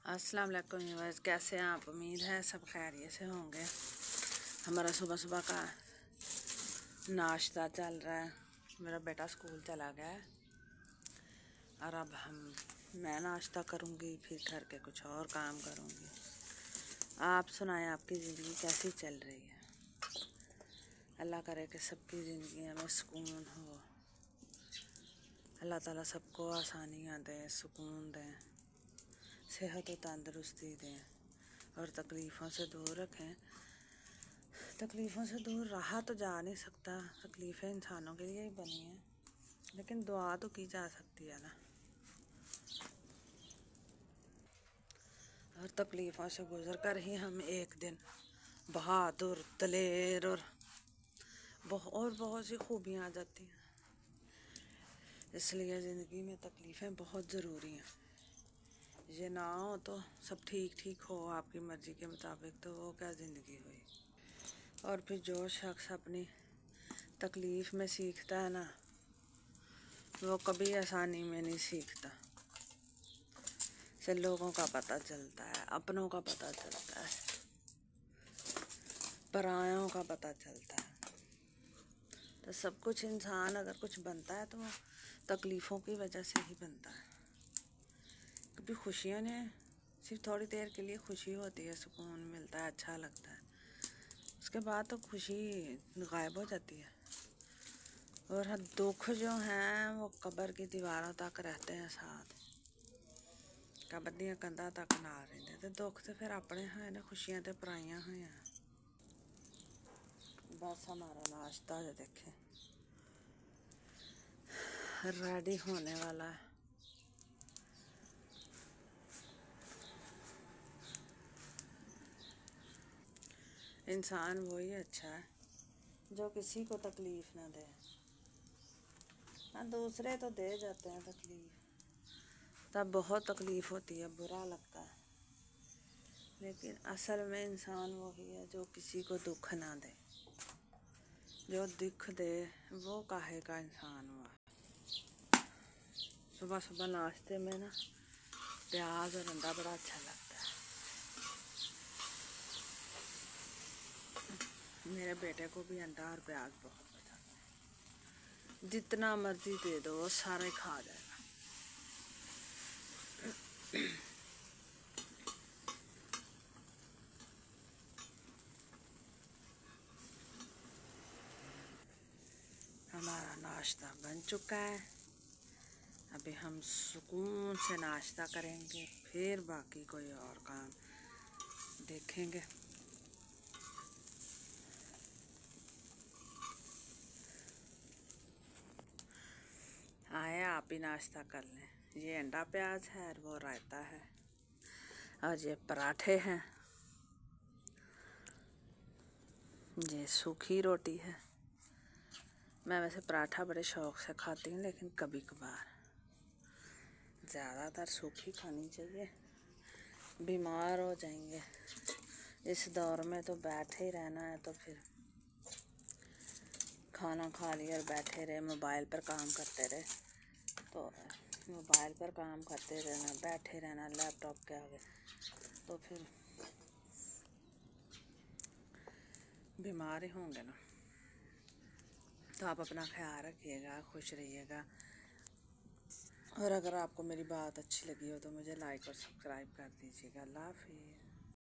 अस्सलाम वालेकुम व्यूअर्स, कैसे हैं आप? उम्मीद है सब खैरियत से होंगे। हमारा सुबह सुबह का नाश्ता चल रहा है। मेरा बेटा स्कूल चला गया है और अब मैं नाश्ता करूंगी, फिर घर के कुछ और काम करूंगी। आप सुनाएं, आपकी ज़िंदगी कैसी चल रही है? अल्लाह करे कि सबकी ज़िंदगी में सुकून हो। अल्लाह ताला सबको आसानियाँ दें, सुकून दें, सेहत और तंदुरुस्ती दें और तकलीफ़ों से दूर रखें। तकलीफ़ों से दूर रहा तो जा नहीं सकता, तकलीफ़ें इंसानों के लिए ही बनी हैं, लेकिन दुआ तो की जा सकती है ना। और तकलीफ़ों से गुज़र कर ही हम एक दिन बहादुर, दलेर और बहुत सी खूबियाँ आ जाती हैं। इसलिए ज़िंदगी में तकलीफ़ें बहुत ज़रूरी हैं। ये ना हो तो सब ठीक हो आपकी मर्ज़ी के मुताबिक, तो वो क्या ज़िंदगी हुई। और फिर जो शख्स अपनी तकलीफ़ में सीखता है ना, वो कभी आसानी में नहीं सीखता। से लोगों का पता चलता है, अपनों का पता चलता है, परायों का पता चलता है। तो सब कुछ इंसान अगर कुछ बनता है तो वो तकलीफ़ों की वजह से ही बनता है। कभी खुशियों ने सिर्फ थोड़ी देर के लिए खुशी होती है, सुकून मिलता है, अच्छा लगता है, उसके बाद तो खुशी गायब हो जाती है। और दुख जो हैं वो कब्र की दीवारों तक रहते हैं साथ, कब्र दियां कंधां तक ना रहिंदे। ते दुख तो फिर अपने हैं ने, खुशियां तो पराइयां हुई हैं। बस हमारा नाश्ता जो देखें रेडी होने वाला है। इंसान वही अच्छा है जो किसी को तकलीफ़ ना दे। हाँ, दूसरे तो दे जाते हैं तकलीफ़, तब बहुत तकलीफ़ होती है, बुरा लगता है, लेकिन असल में इंसान वही है जो किसी को दुख ना दे। जो दुख दे वो काहे का इंसान हुआ। सुबह सुबह नाश्ते में ना प्याज और अंडा बड़ा अच्छा लगता है। मेरे बेटे को भी अंडा और प्याज बहुत पसंद है। जितना मर्जी दे दो वो सारे खा जाएगा। हमारा नाश्ता बन चुका है। अभी हम सुकून से नाश्ता करेंगे, फिर बाकी कोई और काम देखेंगे। आए आप ही नाश्ता कर लें। ये अंडा प्याज है और वो रायता है और ये पराठे हैं, ये सूखी रोटी है। मैं वैसे पराठा बड़े शौक़ से खाती हूँ, लेकिन कभी कभार, ज़्यादातर सूखी खानी चाहिए, बीमार हो जाएंगे। इस दौर में तो बैठे ही रहना है, तो फिर खाना खा लिया और बैठे रहे, मोबाइल पर काम करते रहे, तो मोबाइल पर काम करते रहना, बैठे रहना लैपटॉप के आगे, तो फिर बीमार ही होंगे ना। तो आप अपना ख्याल रखिएगा, खुश रहिएगा। और अगर आपको मेरी बात अच्छी लगी हो तो मुझे लाइक और सब्सक्राइब कर दीजिएगा। अल्लाह हाफिज़।